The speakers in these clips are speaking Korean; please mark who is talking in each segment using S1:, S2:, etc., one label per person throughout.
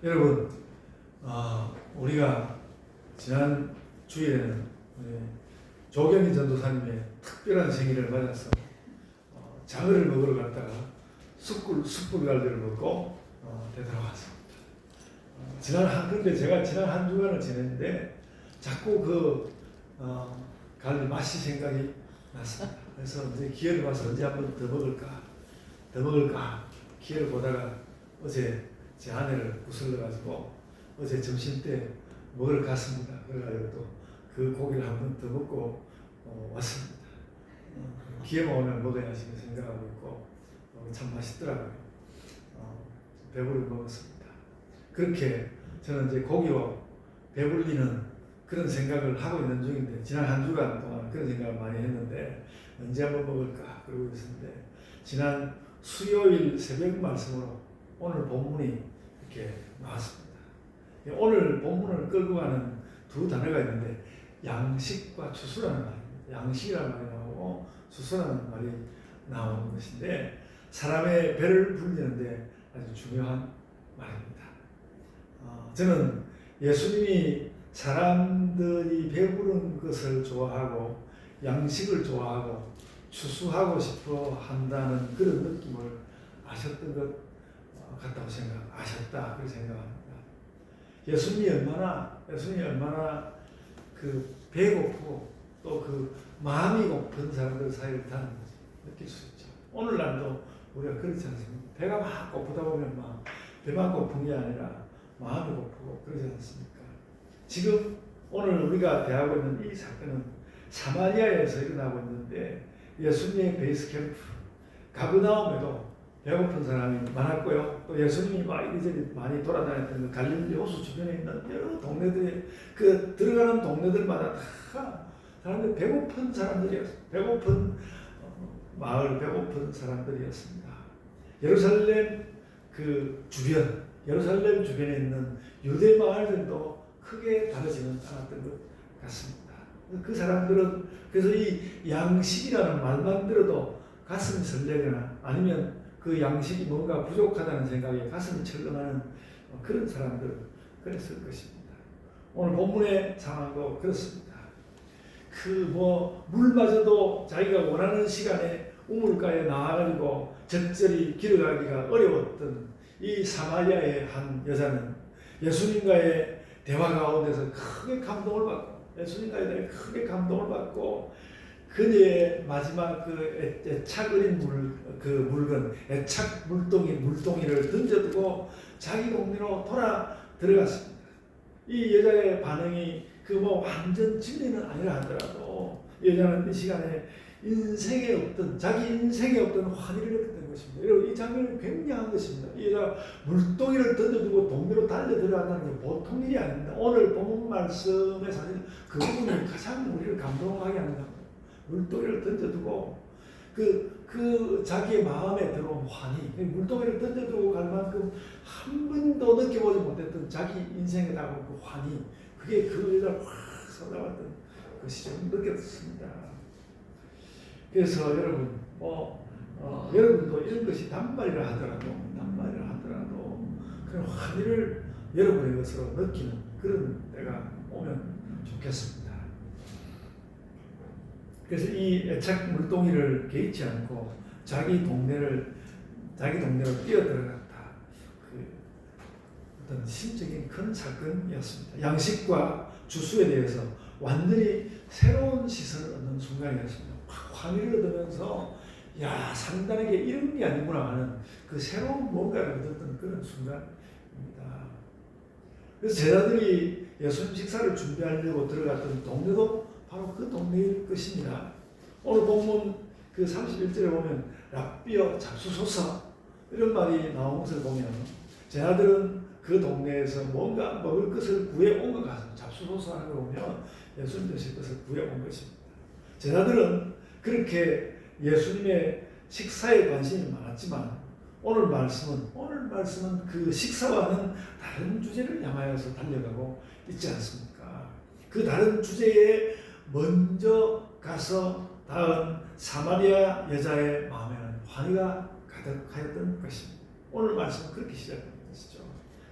S1: 여러분, 우리가 지난 주일에는 조경희 전도사님의 특별한 생일을 맞아서 장어를 먹으러 갔다가 숯불갈비를 먹고 되돌아왔습니다. 그런데 제가 지난 한 주간을 지냈는데 자꾸 갈비 맛이 생각이 났습니다. 그래서 이제 기회를 봐서 언제 한번 더 먹을까 기회를 보다가 어제 제 아내를 구슬러가지고 어제 점심 때 먹으러 갔습니다. 그래가지고 또 그 고기를 한번 더 먹고 왔습니다. 기회만 오면 먹어야지 생각하고 있고 참 맛있더라고요. 배부르게 먹었습니다. 그렇게 저는 이제 고기와 배불리는 그런 생각을 하고 있는 중인데 지난 한 주간 동안 그런 생각을 많이 했는데 언제 한번 먹을까 그러고 있었는데 지난 수요일 새벽 말씀으로 오늘 본문이 이렇게 나왔습니다. 오늘 본문을 끌고 가는 두 단어가 있는데 양식과 추수라는 말입니다. 양식이라는 말이 나오고 추수라는 말이 나오는 것인데 사람의 배를 불리는데 아주 중요한 말입니다. 저는 예수님이 사람들이 배부른 것을 좋아하고 양식을 좋아하고 추수하고 싶어 한다는 그런 느낌을 아셨던 것 같다고 아셨다 그렇게 생각합니다. 예수님이 얼마나 그 배고프고 또 그 마음이 고픈 사람들 사이를 다니는지 느낄 수 있죠. 오늘날도 우리가 그렇지 않습니까? 배가 막 고프다 보면 막 배만 고픈 게 아니라 마음이 고프고 그러지 않습니까? 지금 오늘 우리가 대하고 있는 이 사건은 사마리아에서 일어나고 있는데 예수님의 베이스 캠프 가브나움에도 배고픈 사람이 많았고요. 또 예수님이 막 이리저리 많이 돌아다녔던 갈릴리 호수 주변에 있는 여러 동네들이 들어가는 동네들마다 다 사람들 배고픈 사람들이었어요. 배고픈 마을, 배고픈 사람들이었습니다. 예루살렘 예루살렘 주변에 있는 유대 마을들도 크게 다르지는 않았던 것 같습니다. 그 사람들은 그래서 이 양식이라는 말만 들어도 가슴이 설레거나 아니면 그 양식이 뭔가 부족하다는 생각에 가슴이 철렁하는 그런 사람들은 그랬을 것입니다. 오늘 본문의 상황도 그렇습니다. 물마저도 자기가 원하는 시간에 우물가에 나와가지고 적절히 길어가기가 어려웠던 이 사마리아의 한 여자는 예수님과의 대화 가운데서 크게 감동을 받고 그녀의 마지막 애착 어린 물동이를 던져두고 자기 동네로 들어갔습니다. 이 여자의 반응이 완전 진리는 아니라 하더라도 여자는 이 시간에 자기 인생에 없던 환희를 느꼈던 것입니다. 여러분, 이 장면은 굉장한 것입니다. 이 여자가 물동이를 던져두고 동네로 달려 들어간다는 게 보통 일이 아닙니다. 오늘 본문 말씀의 사실 그 부분이 가장 우리를 감동하게 합니다. 물동이를 던져두고 자기의 마음에 들어온 환희, 물동이를 던져두고 갈 만큼 한 번도 느껴보지 못했던 자기 인생에 나온 그 환희, 그게 그 여자를 확 쏟아왔던 것이 좀 느꼈습니다. 그래서 여러분, 여러분도 이런 것이 단말이라 하더라도 그런 환희를 여러분의 것으로 느끼는 그런 때가 오면 좋겠습니다. 그래서 이 애착 물동이를 개의치 않고 자기 동네로 뛰어들어갔다. 어떤 심적인 큰 사건이었습니다. 양식과 주수에 대해서 완전히 새로운 시선을 얻는 순간이었습니다. 환희를 얻으면서 상단에게 이런 게 아니구나 하는 그 새로운 뭔가를 얻었던 그런 순간입니다. 그래서 제자들이 예수님 식사를 준비하려고 들어갔던 동네도 바로 그 동네일 것입니다. 오늘 본문 31절에 보면 랍비여 잡수소서 이런 말이 나온 것을 보면 제자들은 그 동네에서 뭔가 먹을 것을 구해온 것 같습니다. 잡수소서 하는 걸 보면 예수님 드실 것을 구해온 것입니다. 제자들은 그렇게 예수님의 식사에 관심이 많았지만 오늘 말씀은 그 식사와는 다른 주제를 향하여서 달려가고 있지 않습니까? 그 다른 주제에 먼저 가서 닿은 사마리아 여자의 마음에는 환희가 가득하였던 것입니다. 오늘 말씀은 그렇게 시작된 것이죠.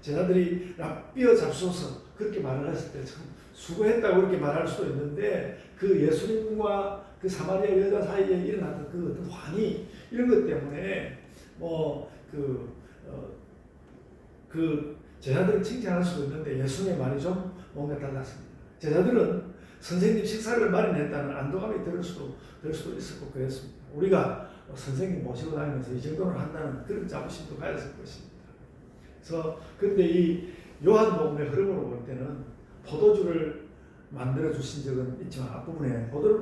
S1: 제자들이 랍비어 잡수소서 그렇게 말을 했을 때 참 수고했다고 그렇게 말할 수도 있는데 그 예수님과 그 사마리아 여자 사이에 일어났던 그 어떤 환희 이런 것 때문에 그 제자들을 칭찬할 수도 있는데 예수님의 말이 좀 뭔가 달랐습니다. 제자들은 선생님 식사를 마련했다는 안도감이 들 수도 있었고 그랬습니다. 우리가 선생님 모시고 다니면서 이 정도는 한다는 그런 자부심도 가졌을 것입니다. 그래서 근데 이 요한복음의 흐름으로 볼 때는 포도주를 만들어 주신 적은 있지만 앞부분에 포도주를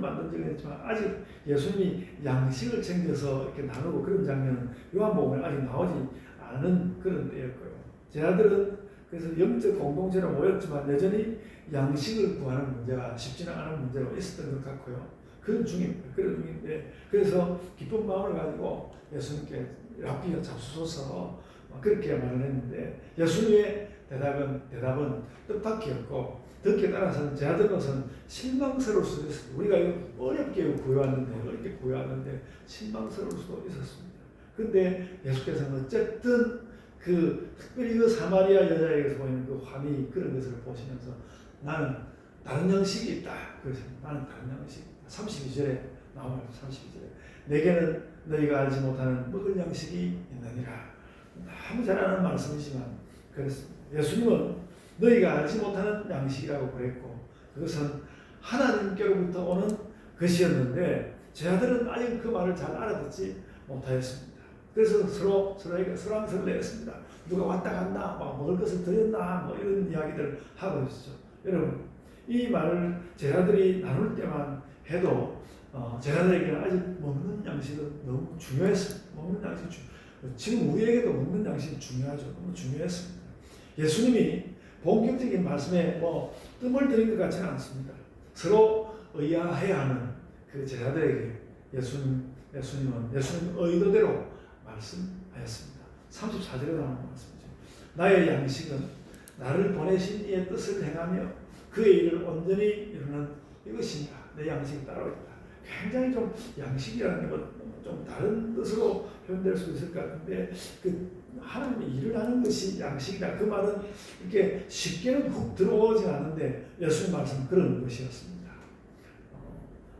S1: 만든 적은 있지만 아직 예수님이 양식을 챙겨서 이렇게 나누고 그런 장면은 요한복음에 아직 나오지 않은 그런 때였고요. 제자들은 그래서 영적 공동체로 모였지만 여전히 양식을 구하는 문제가 쉽지는 않은 문제가 있었던 것 같고요. 그런 중인데 그래서 기쁜 마음을 가지고 예수님께 랍비어 잡수소서 그렇게 말을 했는데 예수님의 대답은 뜻밖이었고 듣기에 따라서는 제자들로서는 실망스러울 수도 있습니다. 우리가 이거 어렵게 구해왔는데 실망스러울 수도 있었습니다. 그런데 예수께서는 어쨌든 특별히 그 사마리아 여자에게서 보이는 그 환희 그런 것을 보시면서 나는 다른 양식이 있다. 그래서 나는 다른 양식이 있다. 32절에 나와요. 32절에 내게는 너희가 알지 못하는 먹을 양식이 있느니라. 너무 잘 아는 말씀이지만 그렇습니다. 예수님은 너희가 알지 못하는 양식이라고 그랬고 그것은 하나님께로부터 오는 것이었는데 제자들은 아직 그 말을 잘 알아듣지 못하였습니다. 그래서 서로에게 설왕설래 했습니다. 누가 왔다 갔나, 먹을 것을 드렸나, 이런 이야기들 하고 있었죠. 여러분, 이 말을 제자들이 나눌 때만 해도 제자들에게는 아직 먹는 양식은 너무 중요했습니다. 먹는 양식이 지금 우리에게도 먹는 양식이 중요하죠. 너무 중요했습니다. 예수님이 본격적인 말씀에 뜸을 들인 것 같지는 않습니다. 서로 의아해야 하는 그 제자들에게 예수님 의도대로 말씀하였습니다. 34절에 나오는 말씀이죠. 나의 양식은 나를 보내신 이의 뜻을 행하며 그의 일을 온전히 이루는 이것입니다. 내 양식이 따로 있다. 굉장히 좀 양식이라는 게 좀 다른 뜻으로 표현될 수 있을 것 같은데 하나님의 일을 하는 것이 양식이다. 그 말은 이렇게 쉽게는 훅 들어오지 않는데 예수님 말씀은 그런 것이었습니다.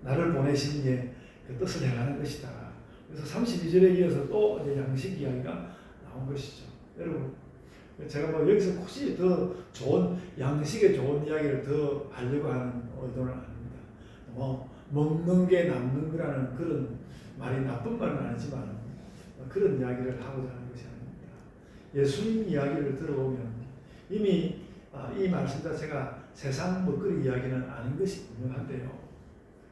S1: 나를 보내신 이의 그 뜻을 행하는 것이다. 그래서 32절에 이어서 또 이제 양식 이야기가 나온 것이죠. 여러분, 제가 여기서 혹시 더 좋은 양식의 좋은 이야기를 더 하려고 하는 의도는 아닙니다. 먹는 게 남는 거라는 그런 말이 나쁜 말은 아니지만 그런 이야기를 하고자 하는 것이 아닙니다. 예수님 이야기를 들어보면 이미 이 말씀 자체가 세상 먹거리 이야기는 아닌 것이 분명한데요.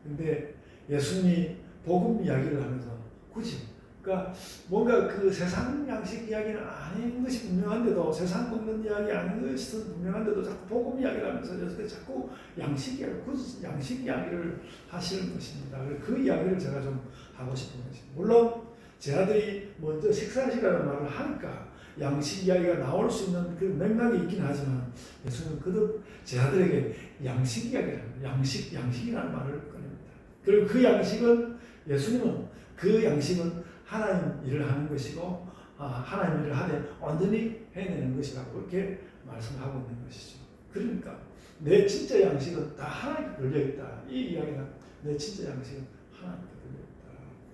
S1: 근데 예수님이 복음 이야기를 하면서 굳이 그러니까 뭔가 그 세상 양식 이야기는 아닌 것이 분명한데도 세상 먹는 이야기 아닌 것은 분명한데도 자꾸 복음 이야기를 하면서 자꾸 양식 이야기를 하시는 것입니다. 그 이야기를 제가 좀 하고 싶은 것입니다. 물론 제자들이 먼저 식사시라는 말을 하니까 양식 이야기가 나올 수 있는 그 맥락이 있긴 하지만 예수님은 그들 제자들에게 양식 이야기를 합니다. 양식이라는 말을 꺼냅니다. 그리고 그 양식은 예수님은 그 양식은 하나님 일을 하는 것이고 하나님 일을 하되 온전히 해내는 것이라고 그렇게 말씀하고 있는 것이죠. 그러니까 내 진짜 양식은 다 하나님께 걸려있다. 이 이야기는 내 진짜 양식은 하나님께 걸려있다.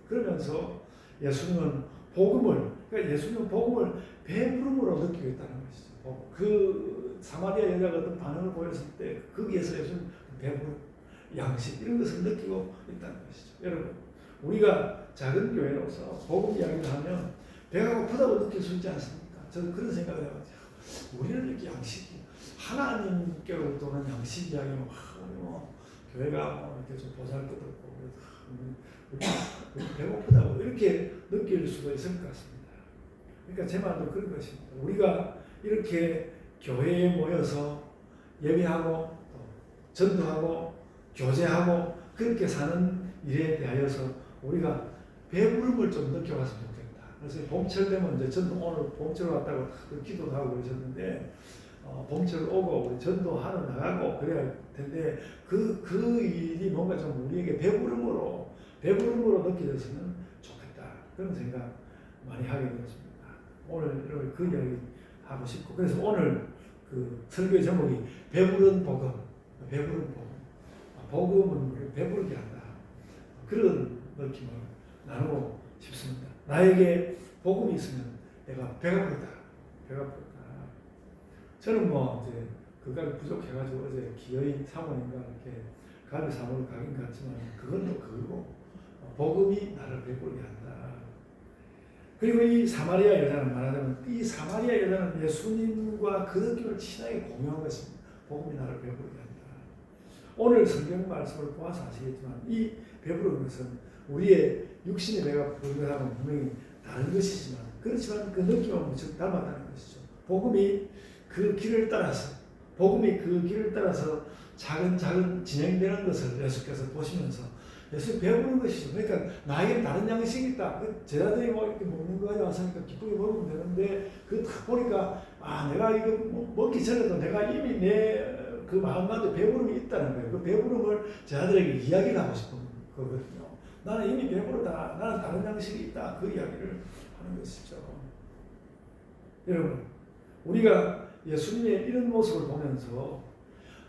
S1: 그러면서 예수님은 복음을 배부름으로 느끼고 있다는 것이죠. 그 사마리아 여자가 어떤 반응을 보였을 때 거기에서 예수님은 배부름, 양식 이런 것을 느끼고 있다는 것이죠. 여러분, 우리가 작은 교회로서 복음 이야기를 하면 배가 고프다고 느낄 수 있지 않습니까? 저는 그런 생각을 해봤어요. 우리는 이렇게 양식이 하나님께로부터 오는 양식 이야기는 교회가 이렇게 좀 보잘것없고 배고프다고 이렇게 느낄 수도 있을 것 같습니다. 그러니까 제 말도 그런 것입니다. 우리가 이렇게 교회에 모여서 예배하고 전도하고 교제하고 그렇게 사는 일에 대하여서 우리가 배부름을 좀 느껴봤으면 좋겠다. 그래서 봄철 되면 이제 오늘 봄철 왔다고 기도도 하고 그러셨는데 봄철 오고 우리 전도하러 나가고 그래야 할 텐데 그 일이 뭔가 좀 우리에게 배부름으로 느껴졌으면 좋겠다. 그런 생각 많이 하게 되었습니다. 오늘 그 이야기 하고 싶고, 그래서 오늘 그 설교의 제목이 배부른 복음, 배부른 복음. 복음은 배부르게 한다. 그런 느낌을 나누고 싶습니다. 나에게 복음이 있으면 내가 배가 부르다. 배가 부르다. 저는 뭐 이제 그까지 부족해가지고 어제 기어이 사모님과 이렇게 갈비 사모를 가긴 갔지만 그건 또 그거고 복음이 나를 배부르게 한다. 그리고 이 사마리아 여자는 말하자면 이 사마리아 여자는 예수님과 그 느낌을 친하게 공유한 것입니다. 복음이 나를 배부르게 한다. 오늘 성경 말씀을 보아서 아시겠지만 이 배부른 것은 우리의 육신의 배가 부른 것하고는 분명히 다른 것이지만 그렇지만 그 느낌은 무척 닮았다는 것이죠. 복음이 그 길을 따라서 차근차근 진행되는 것을 예수께서 보시면서 예수 배부른 것이죠. 그러니까 나에게 다른 양식이 있다. 제자들이 뭐 이렇게 먹는 거 가져와서 기쁘게 먹으면 되는데 그 딱 보니까 내가 이거 먹기 전에도 내가 이미 내 그 마음 가운데 배부름이 있다는 거예요. 그 배부름을 제자들에게 이야기를 하고 싶은 거거든요. 나는 이미 배부르다. 나는 다른 양식이 있다. 그 이야기를 하는 것이죠. 여러분, 우리가 예수님의 이런 모습을 보면서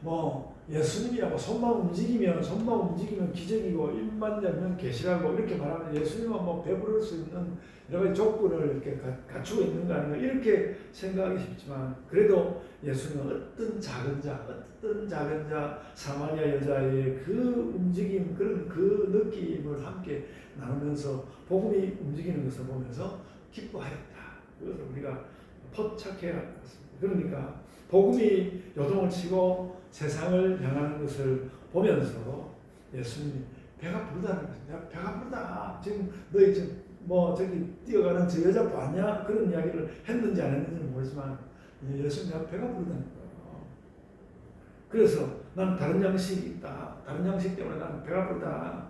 S1: 뭐 예수님이라고 손만 움직이면 기적이고 일만자면 계시라고 이렇게 말하면 예수님은 뭐 배부를 수 있는 여러 가지 조건을 이렇게 갖추고 있는 거 아닌가 이렇게 생각하기 쉽지만 그래도 예수님은 어떤 작은 자 사마리아 여자의 그 움직임 그런 그 느낌을 함께 나누면서 복음이 움직이는 것을 보면서 기뻐하였다. 그것을 우리가 포착해야 할 것 같습니다. 그러니까 복음이 요동을 치고 세상을 향하는 것을 보면서 예수님이 배가 부르다는 것입니다. 배가 부르다. 지금 너희 저기 뛰어가는 저 여자 봤냐? 그런 이야기를 했는지 안 했는지는 모르지만 예수님이 배가 부르다는 거예요. 그래서 나는 다른 양식이 있다. 다른 양식 때문에 나는 배가 부르다.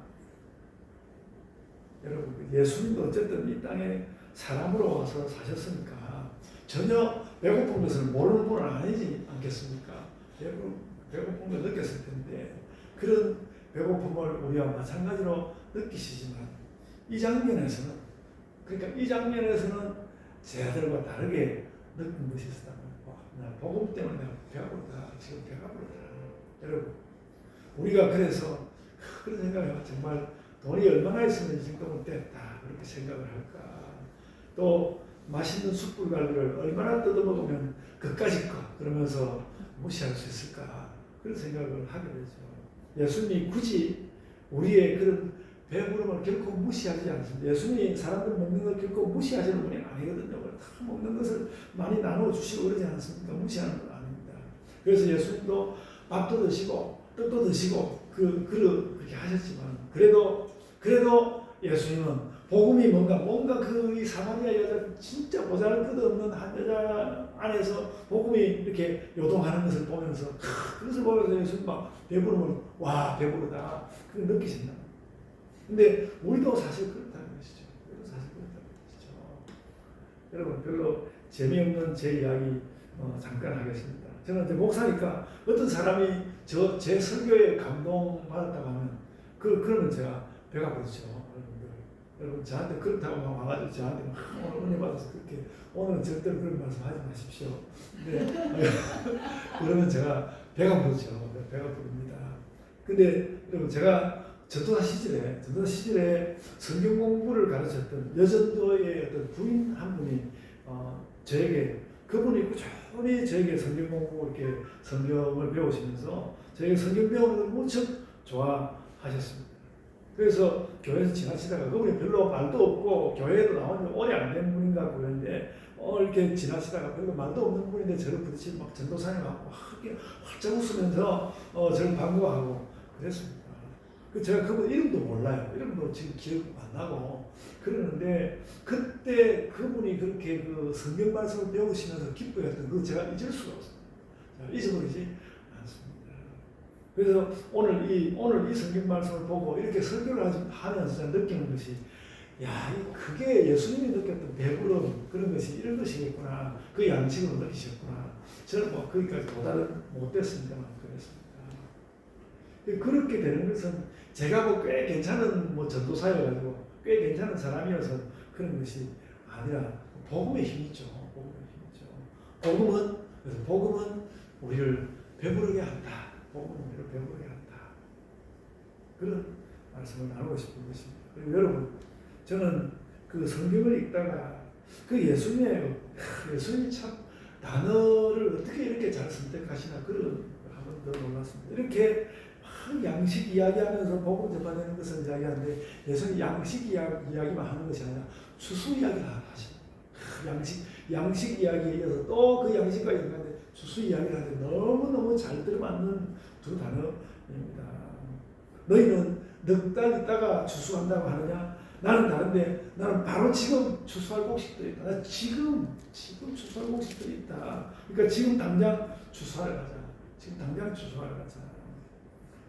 S1: 여러분 예수님도 어쨌든 이 땅에 사람으로 와서 사셨으니까 전혀 배고픈 것을 모르는 분은 아니지 않겠습니까? 배고픈 걸 느꼈을 텐데 그런 배고픔을 우리와 마찬가지로 느끼시지만 이 장면에서는 제자들과 다르게 느낀 것이 있었다면 나 복음 때문에 내가 배가 부르다. 지금 배가 부르다. 여러분 우리가 그래서 그런 생각을 해요. 정말 돈이 얼마나 있으면 이 정도면 됐다. 그렇게 생각을 할까. 또 맛있는 숯불갈비를 얼마나 뜯어먹으면 그까짓 거 그러면서 무시할 수 있을까 그런 생각을 하게 되죠. 예수님이 굳이 우리의 그런 배부름을 결코 무시하지 않습니다. 예수님이 사람들 먹는 걸 결코 무시하시는 분이 아니거든요. 다 먹는 것을 많이 나눠주시고 그러지 않습니까? 무시하는 건 아닙니다. 그래서 예수님도 밥도 드시고 떡도 드시고 그렇게 하셨지만 그래도 예수님은 복음이 뭔가 그 이 사마리아 여자 진짜 보잘것없는 한 여자 안에서 복음이 이렇게 요동하는 것을 보면서 그것을 보면서 예수님 막 배부름을 배부르다 그 느끼신다. 근데 우리도 사실 그렇다는 것이죠. 여러분 별로 재미없는 제 이야기 잠깐 하겠습니다. 저는 이제 목사니까 어떤 사람이 제 설교에 감동받았다고 하면 그러면 제가 배가 부르죠. 여러분 저한테 그렇다고 막 와가지고 저한테 오늘 은혜 받아서 그렇게 오늘은 절대로 그런 말씀 하지 마십시오. 네. 그러면 제가 배가 부르죠. 배가 부릅니다. 근데 여러분 제가 전도사 시절에 성경 공부를 가르쳤던 여전도의 어떤 부인 한 분이 저에게 그분이 꾸준히 저에게 성경 공부 이렇게 성경을 배우시면서 저에게 성경 배우는 걸 무척 좋아하셨습니다. 그래서 교회에서 지나치다가 그분이 별로 말도 없고 교회에도 나온 지 오래 안 된 분인가 그런데 이렇게 지나치다가 별로 말도 없는 분인데 저를 부딪히고 막 전도사님하고 활짝 웃으면서 저를 반가워하고 그랬습니다. 제가 그분 이름도 몰라요. 이름도 지금 기억 안 나고 그러는데 그때 그분이 그렇게 그 성경 말씀을 배우시면서 기뻐했던 그 제가 잊을 수가 없습니다. 잊어버리지 않습니다. 그래서 오늘 이 성경 말씀을 보고 이렇게 설교를 하면서 느끼는 것이 그게 예수님이 느꼈던 배부름 그런 것이 이런 것이겠구나. 그 양식으로 느끼셨구나. 저는 뭐 거기까지 못됐습니다만 그랬습니다. 그렇게 되는 것은 제가 뭐 꽤 괜찮은 전도사여가지고 꽤 괜찮은 사람이어서 그런 것이 아니라 복음의 힘이죠. 그래서 복음은 우리를 배부르게 한다. 복음은 우리를 배부르게 한다. 그런 말씀을 나누고 싶은 것입니다. 그리고 여러분, 저는 그 성경을 읽다가 그 예수님이 참 단어를 어떻게 이렇게 잘 선택하시나 그런 한번 더 놀랐습니다. 이렇게 막 양식 이야기하면서 복음 전파되는 것을 이야기하는데 예수님 양식 이야기만 하는 것이 아니라 추수 이야기를 하십니다. 양식 이야기에 이어서 또 그 양식과 연관된 추수 이야기를 하는데 너무너무 잘 들어맞는 두 단어입니다. 너희는 넉 달 있다가 추수한다고 하느냐? 나는 다른데 나는 바로 지금 추수할 곡식들이 있다. 나 지금 추수할 곡식들이 있다. 그러니까 지금 당장 추수하러 가자. 지금 당장 추수하러 가자.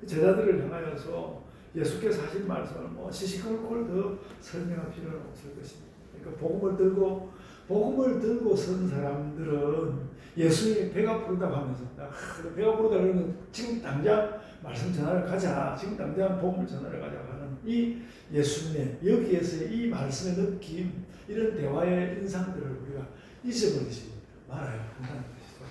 S1: 제자들을 향하여서 예수께서 하신 말씀을 뭐 시시콜콜 더 설명할 필요는 없을 것입니다. 그러니까 복음을 들고 선 사람들은 예수님이 배가 부르다고 하면서 배가 부르다 그러면 지금 당장 말씀 전하러 가자. 지금 당장 복음을 전하러 가자 하는 이 예수님의 여기에서의 이 말씀의 느낌, 이런 대화의 인상들을 우리가 잊어버리지 말아야 한다는 것이죠.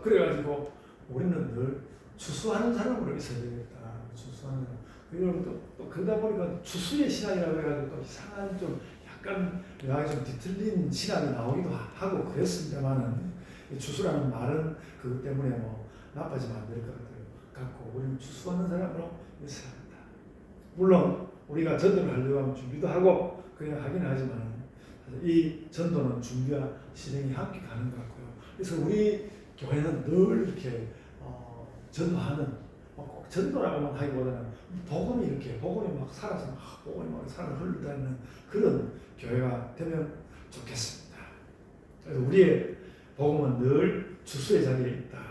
S1: 그래가지고 우리는 늘 추수하는 사람으로 있어야 되겠다. 추수하는 사람. 그리고 또 그러다 보니까 추수의 신앙이라고 해가지고 또 이상한 좀 약간 좀 뒤틀린 신앙이 나오기도 하고 그랬습니다만은 추수라는 말은 그것 때문에 뭐 나빠지면 안 될 것 같고 우리는 추수하는 사람으로 있어야 합니다. 물론 우리가 전도를 하려고 하면 준비도 하고 그냥 하긴 하지만 이 전도는 준비와 실행이 함께 가는 것 같고요. 그래서 우리 교회는 늘 이렇게 전도하는 꼭 전도라고만 하기보다는 복음이 막 살아서 복음이 막 살아 흘러다니는 그런 교회가 되면 좋겠습니다. 그래서 우리의 복음은 늘 주수의 자리에 있다.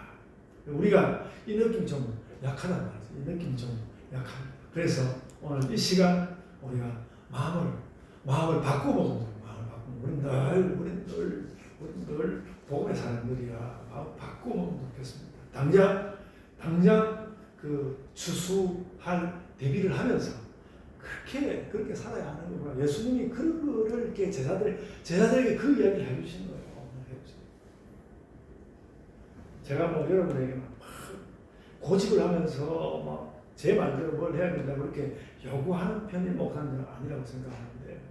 S1: 우리가 이 느낌이 좀 약하단 말이죠. 이 느낌이 좀 약합니다. 그래서 오늘 이 시간 우리가 마음을 바꾸고 우리는 늘 복음의 사람들이야. 마음 바꾸면 좋겠습니다. 당장 그 추수할 대비를 하면서 그렇게 살아야 하는 거구나. 예수님이 그런 거를 이렇게 제자들에게 그 이야기를 해주신 거예요. 제가 뭐 여러분에게 막 고집을 하면서 제 말대로 뭘 해야 된다고 그렇게 요구하는 편이 목사님은 아니라고 생각하는데,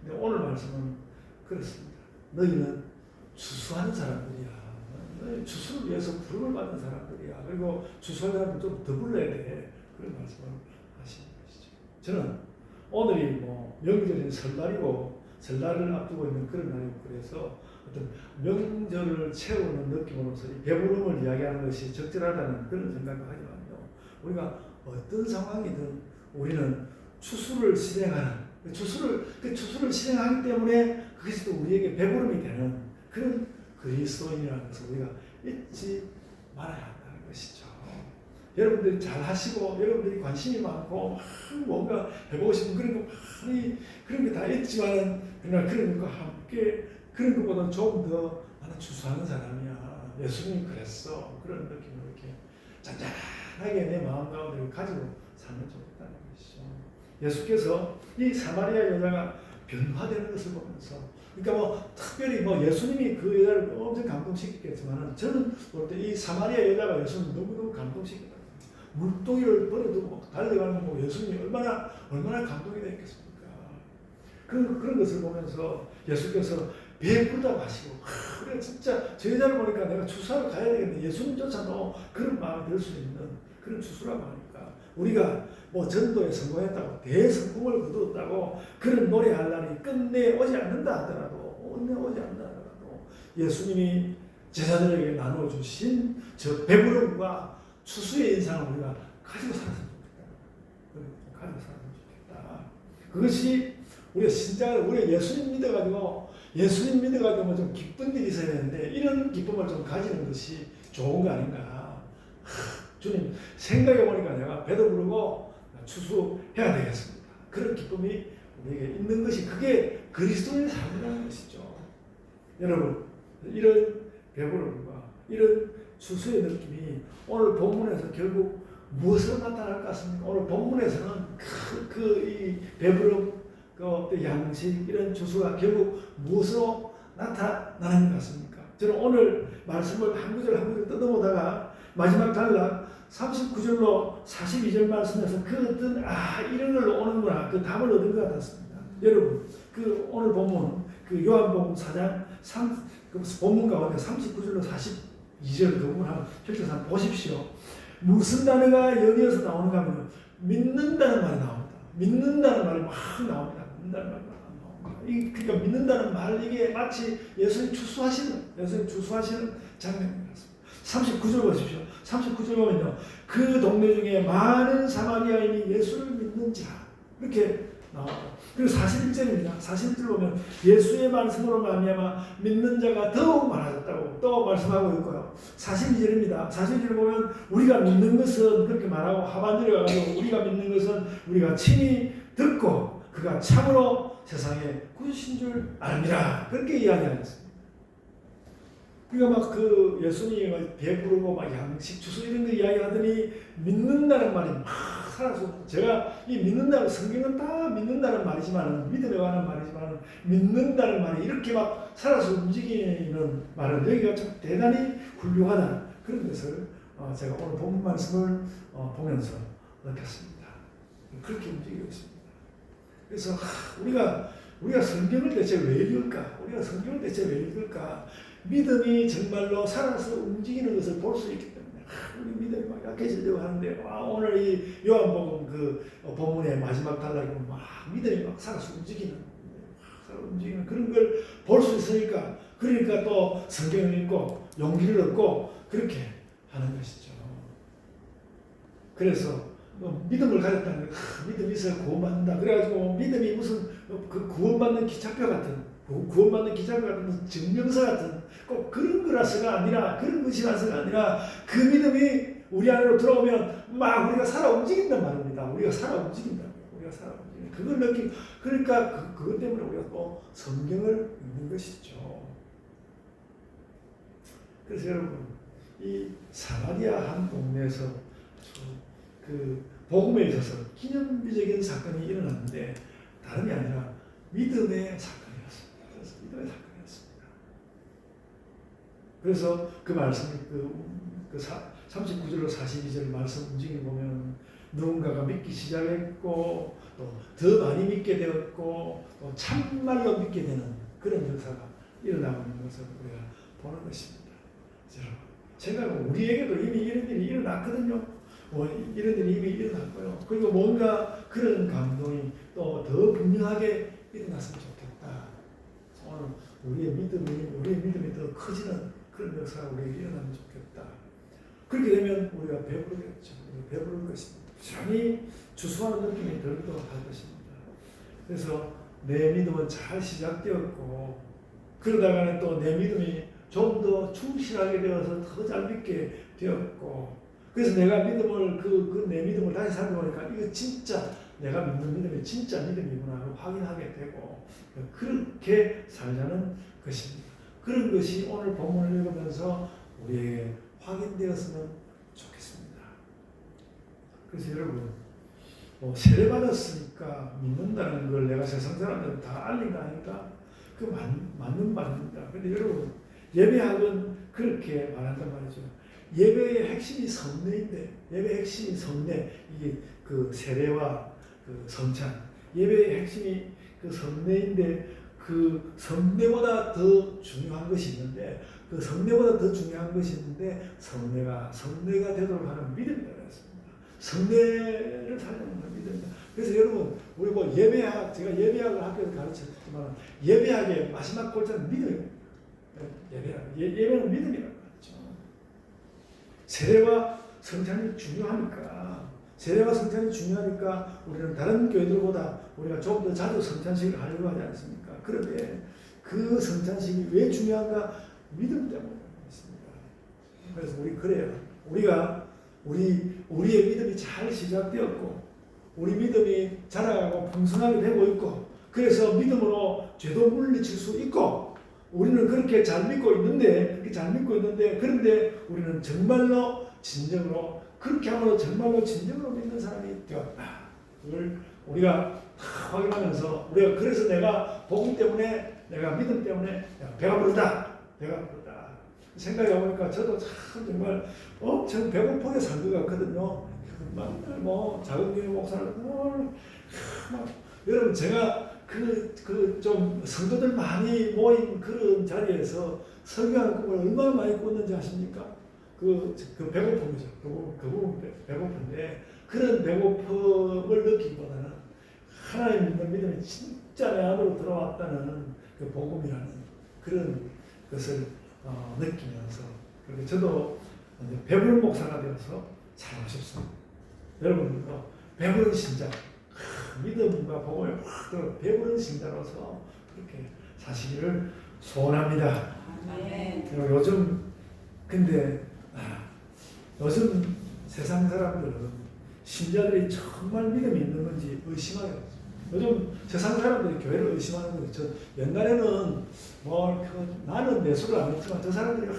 S1: 근데 오늘 말씀은 그렇습니다. 너희는 추수하는 사람들이야. 추수를 위해서 부름을 받는 사람들이야. 그리고 추수하는 사람들 좀 더 불러야 돼. 그런 말씀을 하시는 것이죠. 저는 오늘이 뭐 명절인 설날이고 설날을 앞두고 있는 그런 날이고 그래서 어떤 명절을 채우는 느낌으로서 이 배부름을 이야기하는 것이 적절하다는 그런 생각을 하지만요. 우리가 어떤 상황이든 우리는 추수를 실행하는 추수를 실행하기 때문에 그것이 또 우리에게 배부름이 되는 그런 그리스도인이라는 것을 우리가 잊지 말아야 한다는 것이죠. 여러분들이 잘 하시고 여러분들이 관심이 많고 뭔가 해보고 싶은 그런 게 다 있지만 그러나 그런 것과 함께 그런 것보다 좀 더 나는 추수하는 사람이야. 예수님이 그랬어. 그런 느낌으로 이렇게 잔잔하게 내 마음 가운데 가지고 살면 좋겠다는 것이죠. 예수께서 이 사마리아 여자가 변화되는 것을 보면서 그러니까 특별히 예수님이 그 여자를 엄청 감동시켰겠지만 저는 볼 때 이 사마리아 여자가 예수님 너무너무 감동시켰다. 물동이를 버려두고 달려가는 예수님이 얼마나 감동이 됐겠습니까? 그런 것을 보면서 예수께서 배부르다고 하시고 그래 진짜 저 여자를 보니까 내가 추수하러 가야 되겠네. 예수님조차도 그런 마음이 들 수 있는 그런 추수라고 하니까 우리가 전도에 성공했다고 대성공을 거두었다고 그런 노래할 날이 끝내 오지 않는다 하더라도 예수님이 제자들에게 나눠주신 저 배부름과 추수의 인상을 우리가 가지고 살았으면 좋겠다. 그것이 우리가 예수님 믿어가지고 좀 기쁜 일이 있어야 되는데 이런 기쁨을 좀 가지는 것이 좋은 거 아닌가. 주님 생각해보니까 내가 배도 부르고 추수해야 되겠습니다. 그런 기쁨이 우리에게 있는 것이 그게 그리스도인의 삶이라는 것이죠. 여러분 이런 배부름과 이런 추수의 느낌이 오늘 본문에서 결국 무엇으로 나타날 것 같습니까? 오늘 본문에서는 이 배부름 또 양식 이런 주수가 결국 무엇으로 나타나는 것 같습니까? 저는 오늘 말씀을 한 구절 한 구절 뜯어보다가 마지막 단락 39절로 42절 말씀에서 그 어떤 이런 걸로 오는구나 그 답을 얻은 것 같았습니다. 여러분 그 오늘 본문 그 요한복음 4장 그 본문 가운데 39절로 42절 그 부분 한번 펼쳐서 한번 보십시오. 무슨 단어가 여기에서 나오는가 하면 믿는다는 말이 나옵니다. 믿는다는 말이 막 나옵니다. 믿는다는 말이 막 나옵니다. 그러니까 믿는다는 말 이게 마치 예수님 추수하시는 장면입니다. 39절 보십시오. 39절 보면요. 그 동네 중에 많은 사마리아인이 예수를 믿는 자 이렇게 나옵니다. 그리고 41절입니다. 41절 보면 예수의 말씀으로 말미암아 믿는 자가 더욱 많아졌다고 또 말씀하고 있고요. 42절입니다. 42절 보면 우리가 믿는 것은 그렇게 말하고 하반절에 가서 우리가 믿는 것은 우리가 친히 듣고 그가 참으로 세상에 구주신 줄 압니다. 그렇게 이야기하셨습니다. 그러니까 막 그 예수님이 배부르고 막 양식 주소 이런 거 이야기하더니 믿는다는 말이 막 살아서 제가 이 믿는다는 성경은 다 믿는다는 말이지만 믿음에 관한 말이지만 믿는다는 말이 이렇게 막 살아서 움직이는 말은 여기가 참 대단히 훌륭하다 그런 것을 제가 오늘 본 말씀을 보면서 느꼈습니다. 그렇게 움직이고 있습니다. 그래서 우리가 성경을 대체 왜 읽을까? 우리가 성경을 대체 왜 읽을까? 믿음이 정말로 살아서 움직이는 것을 볼 수 있기 때문에 우리 믿음이 막 약해지려고 하는데 오늘 이 요한복음 그 본문의 마지막 단락에 보면 막 믿음이 막 살아서 움직이는 그런 걸 볼 수 있으니까 그러니까 또 성경을 읽고 용기를 얻고 그렇게 하는 것이죠. 그래서 믿음을 가졌다는 거 믿음이 있어야 구원받는다. 그래가지고 믿음이 무슨 그 구원받는 기차표 같은 증명서 같은 꼭 그런 거라서가 아니라 그런 것이라서가 아니라 그 믿음이 우리 안으로 들어오면 막 우리가 살아 움직인단 말입니다. 우리가 살아 움직인다. 그걸 그러니까 그것 때문에 우리가 또 성경을 읽는 것이죠. 그래서 여러분 이 사마리아 한 동네에서 그 복음에 있어서 기념비적인 사건이 일어났는데 다름이 아니라 믿음의 사건이었습니다. 그래서 믿음의 사건이었습니다. 그래서 그 말씀이 그 39절로 42절 말씀 움직임 보면 누군가가 믿기 시작했고 또 더 많이 믿게 되었고 또 참말로 믿게 되는 그런 역사가 일어나고 있는 것을 우리가 보는 것입니다. 여러분, 제가 우리에게도 이미 이런 일이 일어났거든요. 이런 일이 이미 일어났고요. 그리고 뭔가 그런 감동이 또 더 분명하게 일어났으면 좋겠다. 오늘 우리의 믿음이 더 커지는 그런 역사가 우리에게 일어나면 좋겠다. 그렇게 되면 우리가 배부르겠죠. 배부를 것입니다. 부지런히 주수하는 느낌이 들기도 할 것입니다. 그래서 내 믿음은 잘 시작되었고 그러다가는 또 내 믿음이 좀 더 충실하게 되어서 더 잘 믿게 되었고 그래서 내가 믿음을 내 믿음을 다시 살펴보니까 이거 진짜 내가 믿는 믿음이 진짜 믿음이구나 확인하게 되고 그렇게 살자는 것입니다. 그런 것이 오늘 본문을 읽으면서 우리에게 확인되었으면 좋겠습니다. 그래서 여러분 세례 받았으니까 믿는다는 걸 내가 세상 사람들은 다 알린 거 아닙니까? 그 맞는 말입니다. 그런데 여러분 예배학은 그렇게 말한단 말이죠. 예배의 핵심이 성례인데 예배의 핵심이 성례 이게 그 세례와 그 성찬 예배의 핵심이 그 성례인데 그 성례보다 더 중요한 것이 있는데 그 성례보다 더 중요한 것이 있는데 성례가 되도록 하는 믿음이라고 했습니다. 성례를 살려는 건 믿음이다. 그래서 여러분 우리 뭐 예배학 제가 예배학을 학교에서 가르쳤지만 예배학의 마지막 골자는 믿음입니다. 예배는 믿음이라고 하죠. 세례와 성찬이 중요하니까 우리는 다른 교회들보다 우리가 조금 더 자주 성찬식을 하려고 하지 않습니까? 그런데 그 성찬식이 왜 중요한가? 믿음 때문에 있습니다. 그래서 그래요. 우리의 믿음이 잘 시작되었고 우리 믿음이 자라가고 풍성하게 되고 있고 그래서 믿음으로 죄도 물리칠 수 있고 우리는 그렇게 잘 믿고 있는데 그런데 우리는 정말로 진정으로 그렇게 함으로 정말로 진정으로 믿는 사람이 되었다. 그걸 우리가 확인하면서 우리가 그래서 내가 복음 때문에 내가 믿음 때문에 배가 부르다 생각해 보니까 저도 참 정말 엄청 배고프게 산 것 같거든요. 맨날 뭐 작은 교회 목사를 막 여러분 제가 그 좀 성도들 많이 모인 그런 자리에서 설교하는 꿈을 얼마나 많이 꿨는지 아십니까? 그 배고픔이죠. 그 부분 배고픈데 그런 배고픔을 느끼기보다는 하나님 믿는 믿음이 진짜 내 안으로 들어왔다는 그 복음이라는 그런 것을 느끼면서 그렇게 저도 배부른 목사가 되어서 살고 싶습니다. 여러분들도 배부른 신자, 믿음과 복음에 확 들어 배부른 신자로서 그렇게 사시기를 소원합니다.
S2: 아멘.
S1: 요즘 근데 요즘 세상 사람들은 신자들이 정말 믿음이 있는 건지 의심하게 요즘 세상 사람들이 교회를 의심하는 거죠. 저 옛날에는 나는 내수를 안 했지만 저 사람들이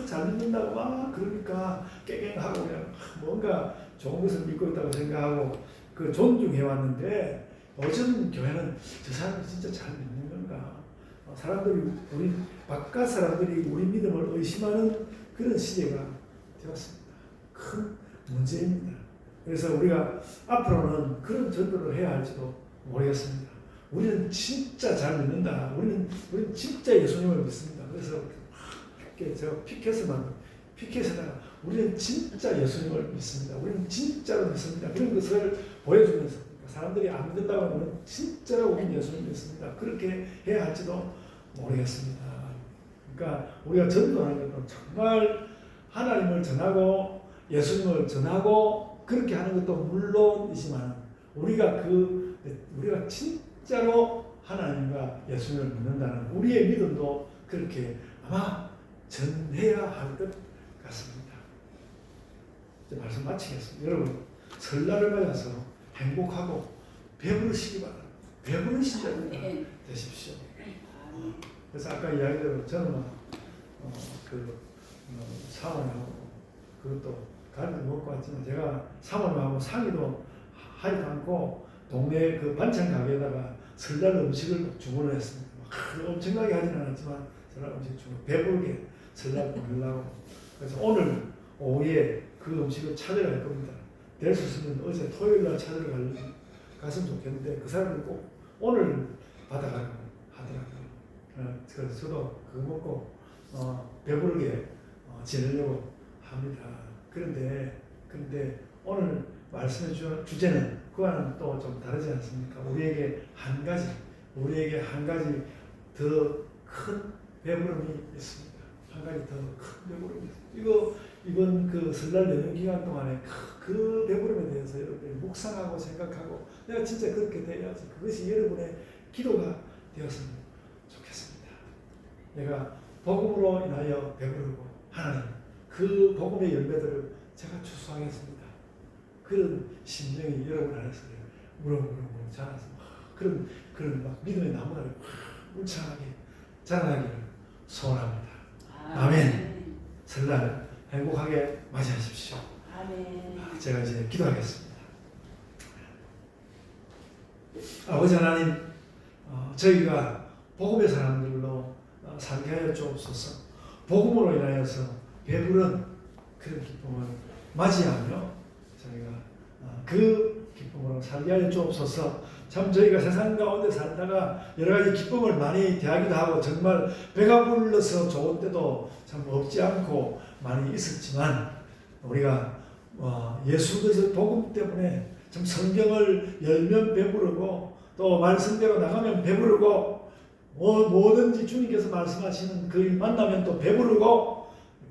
S1: 잘 믿는다고 막 그러니까 깨갱하고 그냥 뭔가 좋은 것을 믿고 있다고 생각하고 그 존중해 왔는데 요즘 교회는 저 사람이 진짜 잘 믿는 건가? 사람들이 우리 바깥 사람들이 우리 믿음을 의심하는 그런 시대가 되었습니다. 큰 문제입니다. 그래서 우리가 앞으로는 그런 전도를 해야 할지도 모르겠습니다. 우리는 진짜 잘 믿는다. 우리는 진짜 예수님을 믿습니다. 그래서 제가 피켓에다가 우리는 진짜 예수님을 믿습니다. 우리는 진짜로 믿습니다. 그런 것을 보여주면서 사람들이 안 믿는다고 하면 우리는 진짜로 우리는 예수님을 믿습니다. 그렇게 해야 할지도 모르겠습니다. 그러니까 우리가 전도하는 것도 정말 하나님을 전하고 예수님을 전하고 그렇게 하는 것도 물론이지만 우리가 진짜로 하나님과 예수님을 믿는다는 우리의 믿음도 그렇게 아마 전해야 할 것 같습니다. 이제 말씀 마치겠습니다. 여러분 설날을 맞아서 행복하고 배부르시기 바랍니다. 배부른 신자들 되십시오. 그래서 아까 이야기대로 저는 사원하고 그것도 가리도 먹고 왔지만 제가 사원하고 상의도 하지 않고 동네 그 반찬 가게에다가 설날 음식을 주문을 했습니다. 엄청나게 하진 않았지만 설날 음식 주문 배부르게 설날 보내려고 그래서 오늘 오후에 그 음식을 찾으러 갈 겁니다. 될 수 있으면 어제 토요일날 찾으러 갔으면 좋겠는데 그 사람이 꼭 오늘 받아가려고 하더라고요. 그래서 저도 그거 먹고 배부르게 지내려고 합니다. 그런데 오늘 말씀해 주는 주제는 그와는 또 좀 다르지 않습니까? 우리에게 한 가지 더 큰 배부름이 있습니다. 한 가지 더 큰 배부름이 있습니다. 이번 그 설날 연휴 기간 동안에 그 배부름에 대해서 여러분들이 묵상하고 생각하고 내가 진짜 그렇게 돼야지 그것이 여러분의 기도가 되었으면 좋겠습니다. 내가 복음으로 인하여 배부르고 하나님 그 복음의 열매들을 제가 추수하겠습니다. 그런 심정이 여러분 안에서 무럭무럭 자라서 그런 막 믿음의 나무를 울창하게 자라나기를 소원합니다. 아멘. 설날 행복하게 맞이하십시오.
S2: 아멘.
S1: 제가 이제 기도하겠습니다. 아버지 하나님, 저희가 복음의 사람들로 살게 하여 주옵소서. 복음으로 인하여서 배부른 그런 기쁨을 맞이하며 저희가 그 기쁨으로 살게 하여 주옵소서. 참 저희가 세상 가운데 살다가 여러 가지 기쁨을 많이 대하기도 하고 정말 배가 불러서 좋은 때도 참 없지 않고 많이 있었지만 우리가 예수 그리스도 복음 때문에 참 성경을 열면 배부르고 또 말씀대로 나가면 배부르고 뭐든지 주님께서 말씀하시는 그 일 만나면 또 배부르고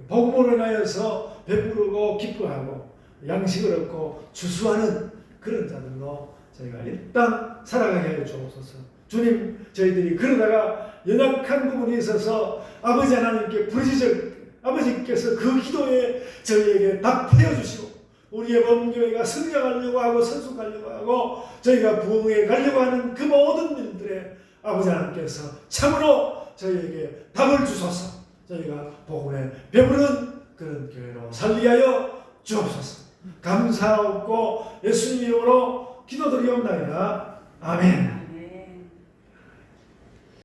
S1: 복음으로 인하여서 배부르고 기뻐하고 양식을 얻고 주수하는 그런 자들로 저희가 일단 살아가게 하여 주옵소서. 주님, 저희들이 그러다가 연약한 부분이 있어서 아버지 하나님께 부르짖을 아버지께서 그 기도에 저희에게 답하여 주시고 우리의 범교회가 성장하려고 하고 성숙하려고 하고 저희가 부흥에 가려고 하는 그 모든 일들에 아버지 하나님께서 참으로 저희에게 답을 주소서. 저희가 복음에 배부른 그런 교회로 살게 하여 주옵소서. 감사하고 예수님 이름으로 기도드리옵나이다. 아멘.